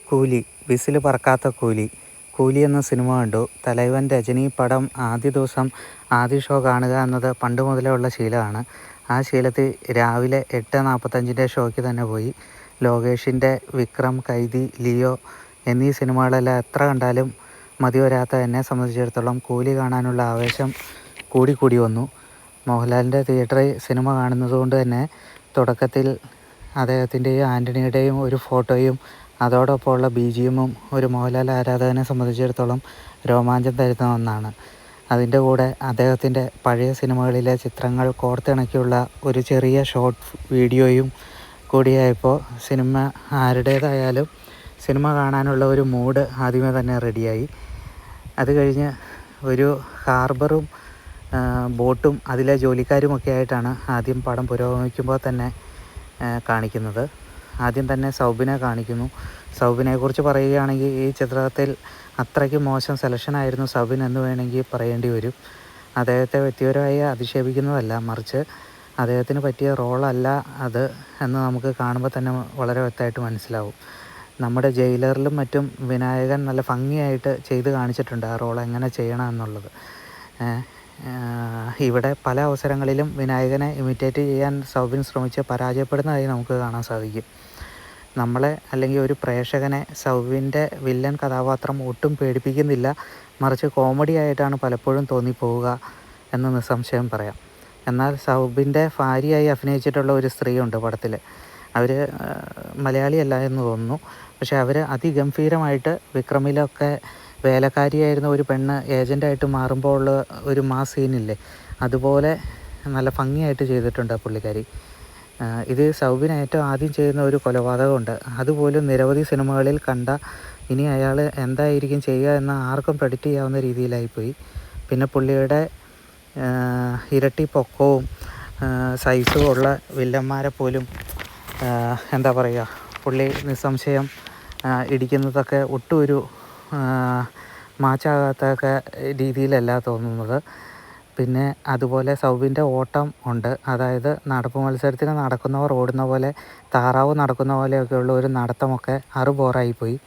കൂലി, വിസിൽ പറക്കാത്ത കൂലി. കൂലി എന്ന സിനിമ കണ്ടു. തലൈവൻ രജനി പടം ആദ്യ ദിവസം ആദ്യ ഷോ കാണുക എന്നത് പണ്ട് മുതലേ ഉള്ള ശീലമാണ്. ആ ശീലത്തിൽ രാവിലെ 8:45 ഷോയ്ക്ക് തന്നെ പോയി. ലോകേഷിൻ്റെ വിക്രം, കൈദി, ലിയോ എന്നീ സിനിമകളെല്ലാം എത്ര കണ്ടാലും മതി വരാത്ത എന്നെ സംബന്ധിച്ചിടത്തോളം കൂലി കാണാനുള്ള ആവേശം കൂടി വന്നു. മോഹൻലാലിൻ്റെ തിയേറ്ററിൽ സിനിമ കാണുന്നത് കൊണ്ട് തന്നെ തുടക്കത്തിൽ അദ്ദേഹത്തിൻ്റെയും ആൻ്റണിയുടെയും ഒരു ഫോട്ടോയും അതോടൊപ്പമുള്ള BGMഉം ഒരു മോഹൻലാൽ ആരാധകനെ സംബന്ധിച്ചിടത്തോളം രോമാഞ്ചം തരുന്ന ഒന്നാണ്. അതിൻ്റെ കൂടെ അദ്ദേഹത്തിൻ്റെ പഴയ സിനിമകളിലെ ചിത്രങ്ങൾ കോർത്തിണക്കിയുള്ള ഒരു ചെറിയ ഷോർട്ട് വീഡിയോയും കൂടിയായപ്പോൾ സിനിമ ആരുടേതായാലും സിനിമ കാണാനുള്ള ഒരു മൂഡ് ആദ്യമേ തന്നെ റെഡിയായി. അത് കഴിഞ്ഞ് ഒരു ഹാർബറും ബോട്ടും അതിലെ ജോലിക്കാരുമൊക്കെ ആയിട്ടാണ് ആദ്യം പടം പുരോഗമിക്കുമ്പോൾ തന്നെ കാണിക്കുന്നത്. ആദ്യം തന്നെ സൗബിനെ കാണിക്കുന്നു. സൗബിനെക്കുറിച്ച് പറയുകയാണെങ്കിൽ ഈ ചിത്രത്തിൽ അത്രയ്ക്ക് മോശം സെലക്ഷനായിരുന്നു സൗബിൻ എന്ന് വേണമെങ്കിൽ പറയേണ്ടി വരും. അദ്ദേഹത്തെ വ്യക്തിപരമായി അധിക്ഷേപിക്കുന്നതല്ല, മറിച്ച് അദ്ദേഹത്തിന് പറ്റിയ റോളല്ല അത് എന്ന് നമുക്ക് കാണുമ്പോൾ തന്നെ വളരെ വ്യക്തമായിട്ട് മനസ്സിലാവും. നമ്മുടെ ജയിലറിലും മറ്റും വിനായകൻ നല്ല ഭംഗിയായിട്ട് ചെയ്ത് കാണിച്ചിട്ടുണ്ട് ആ റോൾ എങ്ങനെ ചെയ്യണം എന്നുള്ളത്. ഇവിടെ പല അവസരങ്ങളിലും വിനായകനെ ഇമിറ്റേറ്റ് ചെയ്യാൻ സൗബിൻ ശ്രമിച്ച് പരാജയപ്പെടുന്നതായി നമുക്ക് കാണാൻ സാധിക്കും. നമ്മളെ അല്ലെങ്കിൽ ഒരു പ്രേക്ഷകനെ സൗബിൻ്റെ വില്ലൻ കഥാപാത്രം ഒട്ടും പേടിപ്പിക്കുന്നില്ല, മറിച്ച് കോമഡി ആയിട്ടാണ് പലപ്പോഴും തോന്നിപ്പോവുക എന്ന് നിസ്സംശയം പറയാം. എന്നാൽ സൗബിൻ്റെ ഭാര്യയായി അഭിനയിച്ചിട്ടുള്ള ഒരു സ്ത്രീയുണ്ട് പടത്തിൽ. അവർ മലയാളിയല്ല എന്ന് തോന്നുന്നു. പക്ഷേ അവർ അതിഗംഭീരമായിട്ട് വിക്രമിലൊക്കെ വേലക്കാരിയായിരുന്ന ഒരു പെണ്ണ് ഏജൻ്റായിട്ട് മാറുമ്പോൾ ഉള്ള ഒരു മാസ് സീനില്ലേ, അതുപോലെ നല്ല ഭംഗിയായിട്ട് ചെയ്തിട്ടുണ്ട് പുള്ളിക്കാരി. ഇത് സൗബിൻ ഏറ്റവും ആദ്യം ചെയ്യുന്ന ഒരു കൊലപാതകമുണ്ട്. അതുപോലും നിരവധി സിനിമകളിൽ കണ്ട ഇനി അയാൾ എന്തായിരിക്കും ചെയ്യുക എന്ന് ആർക്കും പ്രെഡിക്റ്റ് ചെയ്യാവുന്ന രീതിയിലായിപ്പോയി. പിന്നെ പുള്ളിയുടെ ഇരട്ടി പൊക്കവും സൈസും ഉള്ള വില്ലന്മാരെ പോലും എന്താ പറയുക, പുള്ളി നിസ്സംശയം ഇടിക്കുന്നതൊക്കെ ഒട്ടും ഒരു മാച്ചാകാത്തൊക്കെ രീതിയിലല്ല തോന്നുന്നത്. പിന്നെ അതുപോലെ സൗബിൻ്റെ ഓട്ടം ഉണ്ട്. അതായത് നടപ്പ് മത്സരത്തിന് നടക്കുന്നവർ ഓടുന്ന പോലെ താറാവ് നടക്കുന്ന പോലെയൊക്കെയുള്ള ഒരു നടത്തമൊക്കെ ബോറായിപ്പോയി.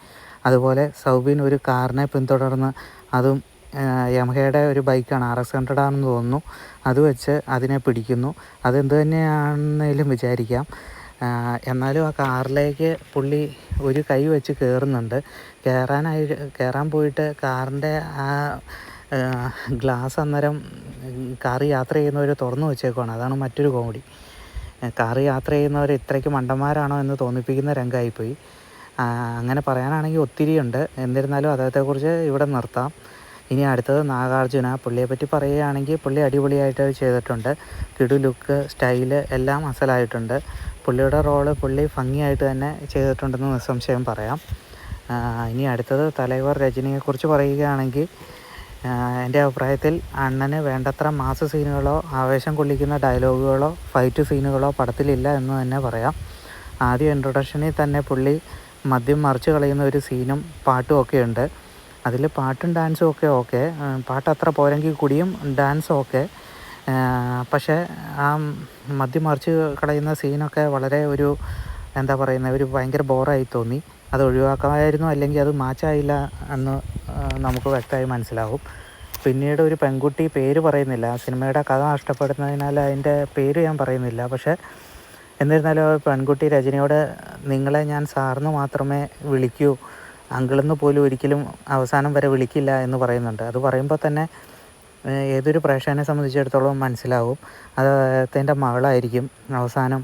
അതുപോലെ സൗബിൻ ഒരു കാറിനെ പിന്തുടർന്ന്, അതും യമഹയുടെ ഒരു ബൈക്കാണ്, RX-100 ആണെന്ന് തോന്നുന്നു, അത് വെച്ച് അതിനെ പിടിക്കുന്നു. അതെന്ത് തന്നെയാണെന്നേലും വിചാരിക്കാം. എന്നാലും ആ കാറിലേക്ക് പുള്ളി ഒരു കൈ വെച്ച് കയറുന്നുണ്ട്. കയറാൻ പോയിട്ട് കാറിൻ്റെ ആ ഗ്ലാസ് അന്നേരം കാറ് യാത്ര ചെയ്യുന്നവർ തുറന്നു വെച്ചേക്കുവാണ്. അതാണ് മറ്റൊരു കോമഡി. കാറ് യാത്ര ചെയ്യുന്നവർ ഇത്രയ്ക്ക് മണ്ടന്മാരാണോ എന്ന് തോന്നിപ്പിക്കുന്ന രംഗമായിപ്പോയി. അങ്ങനെ പറയാനാണെങ്കിൽ ഒത്തിരിയുണ്ട്. എന്നിരുന്നാലും അദ്ദേഹത്തെക്കുറിച്ച് ഇവിടെ നിർത്താം. ഇനി അടുത്തത് നാഗാർജുന. പുള്ളിയെപ്പറ്റി പറയുകയാണെങ്കിൽ പുള്ളി അടിപൊളിയായിട്ട് ചെയ്തിട്ടുണ്ട്. കിടു ലുക്ക്, സ്റ്റൈല് എല്ലാം അസലായിട്ടുണ്ട്. പുള്ളിയുടെ റോള് പുള്ളി ഭംഗിയായിട്ട് തന്നെ ചെയ്തിട്ടുണ്ടെന്ന് നിസ്സംശയം പറയാം. ഇനി അടുത്തത് തലൈവർ രജനിയെക്കുറിച്ച് പറയുകയാണെങ്കിൽ എൻ്റെ അഭിപ്രായത്തിൽ അണ്ണന് വേണ്ടത്ര മാസ് സീനുകളോ ആവേശം കൊള്ളിക്കുന്ന ഡയലോഗുകളോ ഫൈറ്റ് സീനുകളോ പടത്തിലില്ല എന്ന് തന്നെ പറയാം. ആദ്യ ഇൻട്രൊഡക്ഷനിൽ തന്നെ പുള്ളി മദ്യം മറിച്ച് കളയുന്ന ഒരു സീനും പാട്ടും ഒക്കെ ഉണ്ട്. അതിൽ പാട്ടും ഡാൻസും ഒക്കെ ഓക്കെ, പാട്ട് അത്ര പോരെങ്കിൽ കൂടിയും ഡാൻസ് ഓക്കെ. പക്ഷേ ആ മദ്യം മറിച്ച് കളയുന്ന സീനൊക്കെ വളരെ ഒരു എന്താ പറയുന്നത്, ഒരു ഭയങ്കര ബോറായി തോന്നി. അത് ഒഴിവാക്കാമായിരുന്നു, അല്ലെങ്കിൽ അത് മാച്ചായില്ല എന്ന് നമുക്ക് വ്യക്തമായി മനസ്സിലാവും. പിന്നീട് ഒരു പെൺകുട്ടി, പേര് പറയുന്നില്ല, സിനിമയുടെ കഥ നഷ്ടപ്പെടുന്നതിനാൽ അതിൻ്റെ പേര് ഞാൻ പറയുന്നില്ല. പക്ഷേ എന്നിരുന്നാലും പെൺകുട്ടി രജനിയോട് നിങ്ങളെ ഞാൻ സാറിന് മാത്രമേ വിളിക്കൂ, അങ്കിളെന്ന് പോലും ഒരിക്കലും അവസാനം വരെ വിളിക്കില്ല എന്ന് പറയുന്നുണ്ട്. അത് പറയുമ്പോൾ തന്നെ ഏതൊരു പ്രേക്ഷകനെ സംബന്ധിച്ചിടത്തോളം മനസ്സിലാവും അത് അദ്ദേഹത്തിൻ്റെ മകളായിരിക്കും അവസാനം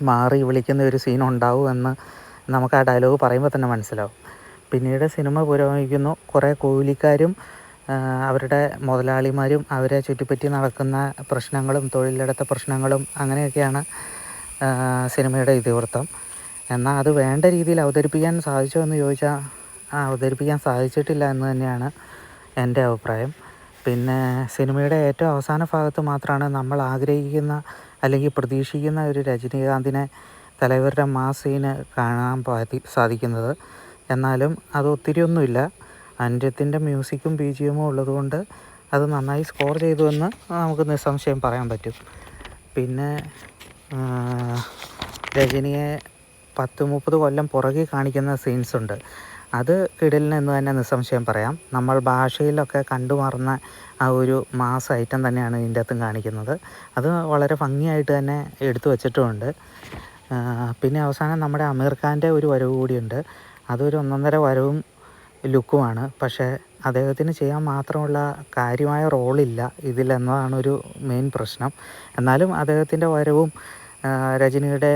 മാറി വിളിക്കുന്ന ഒരു സീൻ ഉണ്ടാവും എന്ന് നമുക്ക് ആ ഡയലോഗ് പറയുമ്പോൾ തന്നെ മനസ്സിലാവും. പിന്നീട് സിനിമ പുരോഗമിക്കുന്നു. കുറേ കൂലിക്കാരും അവരുടെ മുതലാളിമാരും അവരെ ചുറ്റിപ്പറ്റി നടക്കുന്ന പ്രശ്നങ്ങളും തൊഴിലിടത്തെ പ്രശ്നങ്ങളും അങ്ങനെയൊക്കെയാണ് സിനിമയുടെ ഇതിവൃത്തം. എന്നാൽ അത് വേണ്ട രീതിയിൽ അവതരിപ്പിക്കാൻ സാധിച്ചോ എന്ന് ചോദിച്ചാൽ അവതരിപ്പിക്കാൻ സാധിച്ചിട്ടില്ല എന്ന് തന്നെയാണ് എൻ്റെ അഭിപ്രായം. പിന്നെ സിനിമയുടെ ഏറ്റവും അവസാന ഭാഗത്ത് മാത്രമാണ് നമ്മൾ ആഗ്രഹിക്കുന്ന അല്ലെങ്കിൽ പ്രതീക്ഷിക്കുന്ന ഒരു രജനീകാന്തിനെ തലൈവരുടെ മാസ് സീന് കാണാൻ സാധിക്കുന്നത്. എന്നാലും അത് ഒത്തിരിയൊന്നുമില്ല. അനിരുദ്ധിൻ്റെ മ്യൂസിക്കും BGMഉം ഉള്ളതുകൊണ്ട് അത് നന്നായി സ്കോർ ചെയ്തുവെന്ന് നമുക്ക് നിസ്സംശയം പറയാൻ പറ്റും. പിന്നെ രജനിയെ 10-30 കൊല്ലം പുറകിൽ കാണിക്കുന്ന സീൻസുണ്ട്. അത് കിടിലൻ എന്ന് തന്നെ നിസ്സംശയം പറയാം. നമ്മൾ ഭാഷയിലൊക്കെ കണ്ടുമറന്ന ആ ഒരു മാസ് ഐറ്റം തന്നെയാണ് ഇതിൻ്റെ അകത്തും കാണിക്കുന്നത്. അത് വളരെ ഭംഗിയായിട്ട് തന്നെ എടുത്തു വച്ചിട്ടുമുണ്ട്. പിന്നെ അവസാനം നമ്മുടെ അമീർ ഖാൻ്റെ ഒരു വരവ് കൂടിയുണ്ട്. അതൊരു ഒന്നൊന്നര വരവും ലുക്കുമാണ്. പക്ഷേ അദ്ദേഹത്തിന് ചെയ്യാൻ മാത്രമുള്ള കാര്യമായ റോളില്ല ഇതിലെന്നതാണൊരു മെയിൻ പ്രശ്നം. എന്നാലും അദ്ദേഹത്തിൻ്റെ വരവും രജനിയുടെ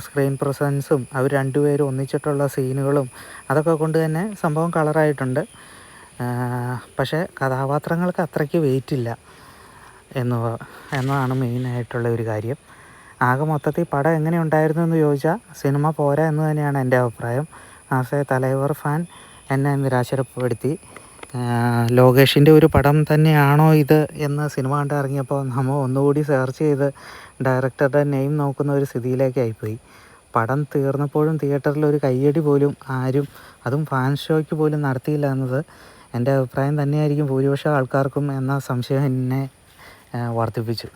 സ്ക്രീൻ പ്രസൻസും അവർ രണ്ടുപേരും ഒന്നിച്ചിട്ടുള്ള സീനുകളും അതൊക്കെ കൊണ്ട് തന്നെ സംഭവം കളറായിട്ടുണ്ട്. പക്ഷേ കഥാപാത്രങ്ങൾക്ക് അത്രയ്ക്ക് വെയിറ്റില്ല എന്നതാണ് മെയിനായിട്ടുള്ള ഒരു കാര്യം. ആകെ മൊത്തത്തിൽ പടം എങ്ങനെ ഉണ്ടായിരുന്നു എന്ന് ചോദിച്ചാൽ സിനിമ പോരാ എന്ന് തന്നെയാണ് എൻ്റെ അഭിപ്രായം. ആസ് എ തലൈവർ ഫാൻ എന്നെ നിരാശപ്പെടുത്തി. ലോകേഷിൻ്റെ ഒരു പടം തന്നെയാണോ ഇത് എന്ന് സിനിമ കണ്ട് ഇറങ്ങിയപ്പോൾ നമ്മൾ ഒന്നുകൂടി സെർച്ച് ചെയ്ത് ഡയറക്ടറുടെ നെയിം നോക്കുന്ന ഒരു സ്ഥിതിയിലേക്കായിപ്പോയി. പടം തീർന്നപ്പോഴും തിയേറ്ററിൽ ഒരു കയ്യടി പോലും ആരും, അതും ഫാൻ ഷോയ്ക്ക് പോലും നടത്തിയില്ല എന്നത് എൻ്റെ അഭിപ്രായം തന്നെയായിരിക്കും ഭൂരിപക്ഷം ആൾക്കാർക്കും എന്ന സംശയം എന്നെ വർദ്ധിപ്പിച്ചു.